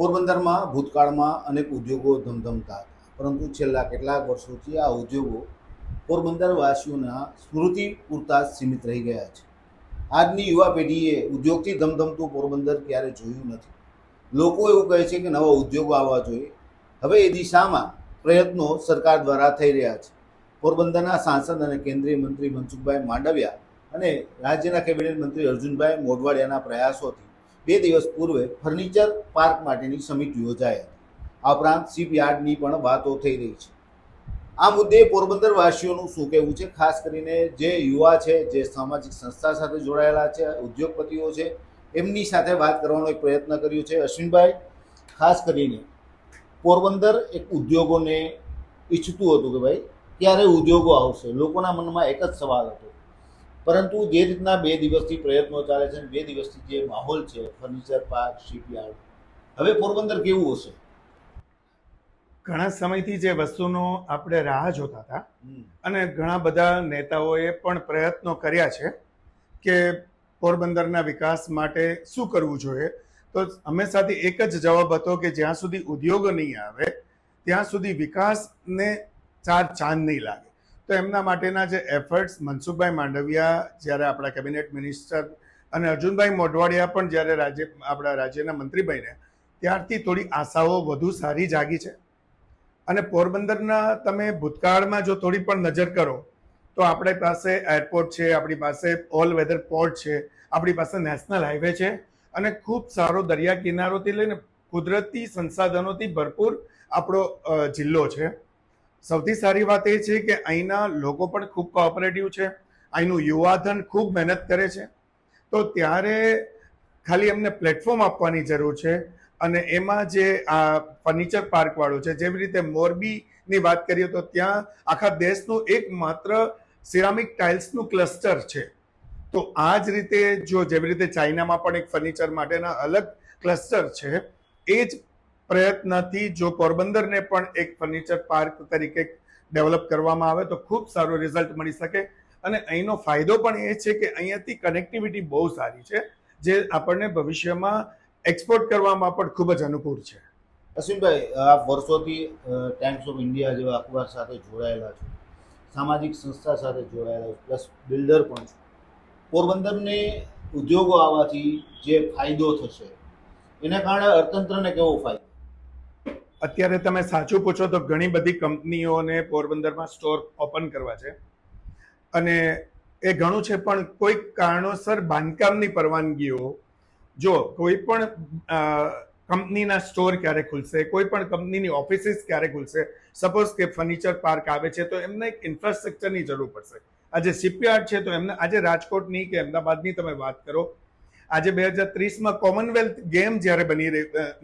પોરબંદરમાં ભૂતકાળમાં અનેક ઉદ્યોગો ધમધમતા હતા, પરંતુ છેલ્લા કેટલાક વર્ષોથી આ ઉદ્યોગો પોરબંદરવાસીઓના સ્મૃતિ પૂરતા જ સીમિત રહી ગયા છે. આજની યુવા પેઢીએ ઉદ્યોગથી ધમધમતું પોરબંદર ક્યારે જોયું નથી. લોકો એવું કહે છે કે નવા ઉદ્યોગો આવવા જોઈએ. હવે એ દિશામાં પ્રયત્નો સરકાર દ્વારા થઈ રહ્યા છે. પોરબંદરના સાંસદ અને કેન્દ્રીય મંત્રી મનસુખભાઈ માંડવિયા અને રાજ્યના કેબિનેટ મંત્રી અર્જુનભાઈ મોઢવાડિયાના પ્રયાસોથી 2 દિવસ પૂર્વે ફર્નિચર પાર્ક માટેની સમિટ યોજાઈ હતી. આ ઉપરાંત શિપયાર્ડની પણ વાતો થઈ રહી છે. આ મુદ્દે પોરબંદરવાસીઓનું શું કહેવું છે, ખાસ કરીને જે યુવા છે, જે સામાજિક સંસ્થા સાથે જોડાયેલા છે, ઉદ્યોગપતિઓ છે, એમની સાથે વાત કરવાનો એક પ્રયત્ન કર્યો છે. અશ્વિનભાઈ, ખાસ કરીને પોરબંદર એક ઉદ્યોગોને ઈચ્છતું હતું કે ભાઈ ક્યારે ઉદ્યોગો આવશે. લોકોના મનમાં એક જ સવાલ હતો, પરંતુ જે રીતના 2 દિવસથી પ્રયત્નો ચાલે છે, 2 દિવસથી જે માહોલ છે, ફર્નિચર પાર્ક, શિપયાર્ડ, હવે પોરબંદર કેવું હશે? ઘણા સમયથી જે વસ્તુનો આપણે રાહ જોતા હતા અને ઘણા બધા નેતાઓએ પણ પ્રયત્નો કર્યા છે કે પોરબંદરના વિકાસ માટે શું કરવું જોઈએ, તો હંમેશાથી એક જ જવાબ હતો કે જ્યાં સુધી ઉદ્યોગો નહીં આવે ત્યાં સુધી વિકાસને 4 ચાંદ નહીં લાગે. તો એમના માટેના જે એફર્ટ્સ મનસુખભાઈ માંડવિયા જ્યારે આપણા કેબિનેટ મિનિસ્ટર અને અર્જુનભાઈ મોઢવાડિયા પણ જ્યારે આપણા રાજ્યના મંત્રી બન્યા ત્યારથી થોડી આશાઓ વધુ સારી જાગી છે. અને પોરબંદરના તમે ભૂતકાળમાં જો થોડી પણ નજર કરો તો આપણી પાસે એરપોર્ટ છે, આપણી પાસે ઓલ વેધર પોર્ટ છે, આપણી પાસે નેશનલ હાઈવે છે અને ખૂબ સારો દરિયા કિનારોથી લઈને કુદરતી સંસાધનોથી ભરપૂર આપણો જિલ્લો છે. સૌથી સારી વાત એ છે કે અહીંના લોકો પણ ખૂબ કોઓપરેટિવ છે, અહીંનું યુવાધન ખૂબ મહેનત કરે છે. તો ત્યારે ખાલી એમને પ્લેટફોર્મ આપવાની જરૂર છે. અને એમાં જે આ ફર્નિચર પાર્કવાળું છે, જેવી રીતે મોરબીની વાત કરીએ તો ત્યાં આખા દેશનું એકમાત્ર સિરામિક ટાઇલ્સનું ક્લસ્ટર છે. તો આ જ રીતે જો જેવી રીતે ચાઇનામાં પણ એક ફર્નિચર માટેના અલગ ક્લસ્ટર છે, એ જ પ્રયત્નથી જો પોરબંદરને પણ એક ફર્નિચર પાર્ક તરીકે ડેવલપ કરવામાં આવે તો ખૂબ સારું રિઝલ્ટ મળી શકે. અને અહીંનો ફાયદો પણ એ છે કે અહીંયાથી કનેક્ટિવિટી બહુ સારી છે, જે આપણને ભવિષ્યમાં એક્સપોર્ટ કરવામાં પણ ખૂબ જ અનુકૂળ છે. અશ્વિનભાઈ, આપ વર્ષોથી ટાઈમ્સ ઓફ ઇન્ડિયા જેવા અખબાર સાથે જોડાયેલા છો, સામાજિક સંસ્થા સાથે જોડાયેલા છો, પ્લસ બિલ્ડર પણ છો. પોરબંદરને ઉદ્યોગો આવવાથી જે ફાયદો થશે એના કારણે અર્થતંત્રને કેવો ફાયદો? અત્યારે તમે સાચું પૂછો તો ઘણી બધી કંપનીઓને પોરબંદરમાં સ્ટોર ઓપન કરવા છે અને એ ઘણું છે, પણ કોઈક કારણોસર બાંધકામની પરવાનગીઓ, જો કોઈ પણ કંપનીના સ્ટોર ક્યારે ખુલશે, કોઈ પણ કંપનીની ઓફિસીસ ક્યારે ખુલશે, સપોઝ કે ફર્નિચર પાર્ક આવે છે તો એમને એક ઇન્ફ્રાસ્ટ્રક્ચરની જરૂર પડશે. આજે શિપયાર્ડ છે તો એમને આજે રાજકોટની કે અમદાવાદની તમે વાત કરો, આજે 2030માં કોમનવેલ્થ ગેમ જ્યારે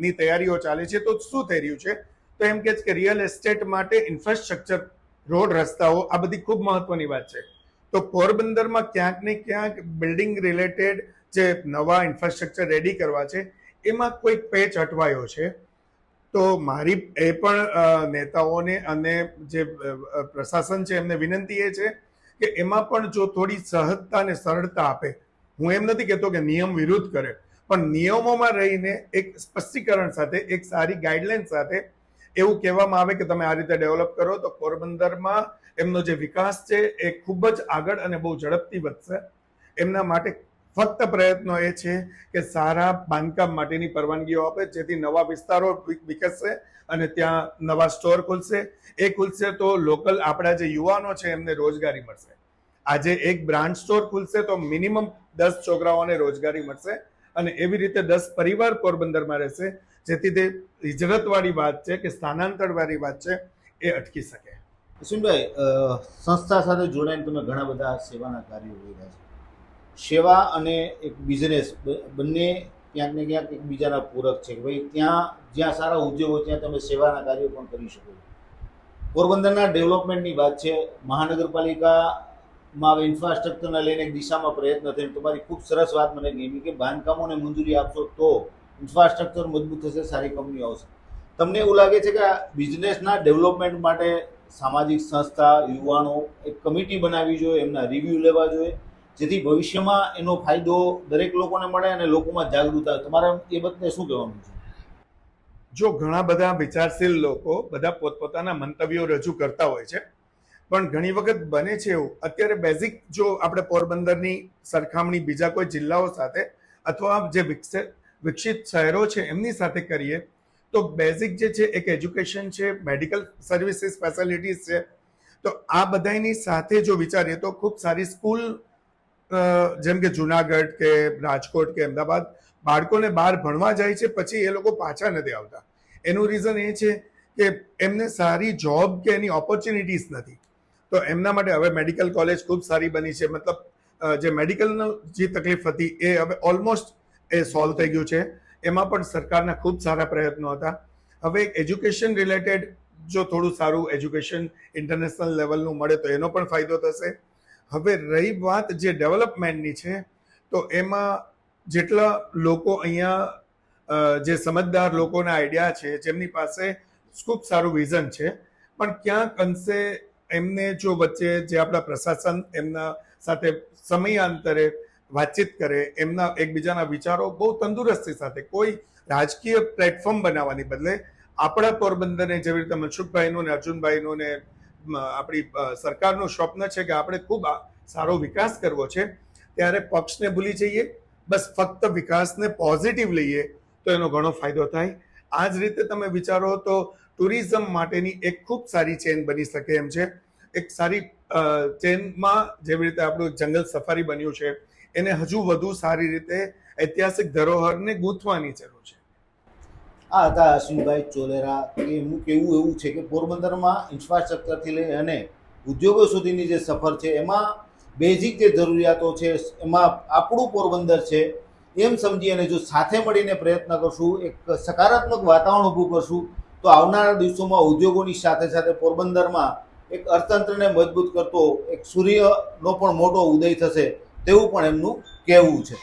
ની તૈયારીઓ ચાલે છે તો શું થઈ રહ્યું છે, તો એમ કે છે કે રિયલ એસ્ટેટ માટે ઇન્ફ્રાસ્ટ્રક્ચર, રોડ, રસ્તાઓ, આ બધી ખૂબ મહત્વની વાત છે. તો પોરબંદરમાં ક્યાંક ને ક્યાંક બિલ્ડિંગ રિલેટેડ જે નવા ઇન્ફ્રાસ્ટ્રક્ચર રેડી કરવા છે એમાં કોઈક પેચ અટવાયો છે. તો મારી એ પણ નેતાઓને અને જે પ્રશાસન છે એમને વિનંતી એ છે કે એમાં પણ જો થોડી સહજતા અને સરળતા આપે. હું એમ નથી કહેતો કે નિયમ વિરુદ્ધ કરે, પણ નિયમોમાં રહીને એક સ્પષ્ટીકરણ સાથે, એક સારી ગાઈડલાઈન સાથે એવું કહેવામાં આવે કે તમે આ રીતે ડેવલપ કરો તો પોરબંદરમાં એમનો જે વિકાસ છે એ ખૂબ જ આગળ અને બહુ ઝડપથી વધશે. એમના માટે ફક્ત પ્રયત્નો એ છે કે સારા બાંધકામ માટેની પરવાનગીઓ આપે, જેથી નવા વિસ્તારો વિકસશે અને ત્યાં નવા સ્ટોર ખુલશે. એ ખુલશે તો લોકલ આપણા જે યુવાનો છે એમને રોજગારી મળશે. આજે એક બ્રાન્ડ સ્ટોર ખુલશે તો મિનિમમ 10 છોકરાઓને રોજગારી મળશે અને એવી રીતે 10 પરિવાર પોરબંદરમાં રહેશે, જેથી તે હિજરતવાળી વાત છે કે સ્થાનાંતરવાળી વાત છે એ અટકી શકે. અશ્વિનભાઈ, સંસ્થા સાથે જોડાઈને તમે ઘણા બધા સેવાના કાર્યો કરી રહ્યા છો. સેવા અને એક બિઝનેસ બંને ક્યાંક ને ક્યાંક એકબીજાના પૂરક છે કે ભાઈ ત્યાં જ્યાં સારા ઉદ્યોગો ત્યાં તમે સેવાના કાર્યો પણ કરી શકો છો. પોરબંદરના ડેવલપમેન્ટની વાત છે, મહાનગરપાલિકામાં હવે ઇન્ફ્રાસ્ટ્રક્ચરને લઈને એક દિશામાં પ્રયત્ન થઈને તમારી ખૂબ સરસ વાત મને ગમી કે બાંધકામોને મંજૂરી આપશો તો ઇન્ફ્રાસ્ટ્રક્ચર મજબૂત થશે, સારી કંપનીઓ આવશે. તમને એવું લાગે છે કે આ બિઝનેસના ડેવલપમેન્ટ માટે સામાજિક સંસ્થા, યુવાનો એક કમિટી બનાવવી જોઈએ, એમના રિવ્યૂ લેવા જોઈએ, જેથી ભવિષ્યમાં એનો ફાયદો દરેક લોકોને મળે અને લોકોમાં જાગૃતતા આવે? તમારે એ બદલે શું કહેવાનું છે? જો ઘણા બધા વિચારશીલ લોકો બધા પોતપોતાના મંતવ્યો રજૂ કરતા હોય છે, પણ ઘણી વખત બને છે એવું, અત્યારે બેઝિક જો આપણે પોરબંદરની સરખામણી બીજા કોઈ જિલ્લાઓ સાથે અથવા જે વિકસિત શહેરો છે એમની સાથે કરીએ તો બેઝિક જે છે એક એજ્યુકેશન છે, મેડિકલ સર્વિસીસ ફેસિલિટીઝ છે. તો આ બધાની સાથે જો વિચારીએ તો ખૂબ સારી સ્કૂલ જેમ કે જુનાગઢ કે રાજકોટ કે અમદાવાદ બાળકોને બહાર ભણવા જાય છે, પછી એ લોકો પાછા નથી આવતા. એનું રીઝન એ છે કે એમને સારી જોબ કે એની ઓપોર્ચ્યુનિટીઝ નથી. તો એમના માટે હવે મેડિકલ કોલેજ ખૂબ સારી બની છે, મતલબ જે મેડિકલનો જે તકલીફ હતી એ હવે ઓલમોસ્ટ એ સોલ્વ થઈ ગયું છે. એમાં પણ સરકારના ખૂબ સારા પ્રયત્નો હતા. હવે એજ્યુકેશન રિલેટેડ જો થોડું સારું એજ્યુકેશન ઇન્ટરનેશનલ લેવલનું મળે તો એનો પણ ફાયદો થશે. હવે રહી વાત જે ડેવલપમેન્ટની છે, તો એમાં જેટલા લોકો અહીંયા જે સમજદાર લોકોના આઈડિયા છે, જેમની પાસે ખૂબ સારું વિઝન છે, પણ ક્યાંક અંશે એમને જો વચ્ચે જે આપણા પ્રશાસન એમના સાથે સમયાંતરે વાતચીત કરે, એમના એકબીજાના વિચારો બહુ તંદુરસ્તી સાથે, કોઈ રાજકીય પ્લેટફોર્મ બનાવવાની બદલે આપણા પોરબંદરને જેવી રીતે મનસુખભાઈનું ને અર્જુનભાઈનું ને આપણી સરકારનું સ્વપ્ન છે કે આપણે ખૂબ સારો વિકાસ કરવો છે, ત્યારે પક્ષને ભૂલી જઈએ, બસ ફક્ત વિકાસને પોઝિટિવ લઈએ તો એનો ઘણો ફાયદો થાય. આ જ રીતે તમે વિચારો તો ટુરિઝમ માટેની એક ખૂબ સારી ચેન બની શકે એમ છે. એક સારી ચેનમાં જેવી રીતે આપણું જંગલ સફારી બન્યું છે, એને હજુ વધુ સારી રીતે ઐતિહાસિક ધરોહરને ગૂંથવાની જરૂર છે. આ હતા અશ્વિનભાઈ ચોલેરા. એમનું કહેવું એવું છે કે પોરબંદરમાં ઇન્ફ્રાસ્ટ્રક્ચરથી લઈ અને ઉદ્યોગો સુધીની જે સફર છે એમાં બેઝિક જે જરૂરિયાતો છે એમાં આપણું પોરબંદર છે એમ સમજી અને જો સાથે મળીને પ્રયત્ન કરશું, એક સકારાત્મક વાતાવરણ ઊભું કરશું, તો આવનારા દિવસોમાં ઉદ્યોગોની સાથે સાથે પોરબંદરમાં એક અર્થતંત્રને મજબૂત કરતો એક સૂર્યનો પણ મોટો ઉદય થશે તેવું પણ એમનું કહેવું છે.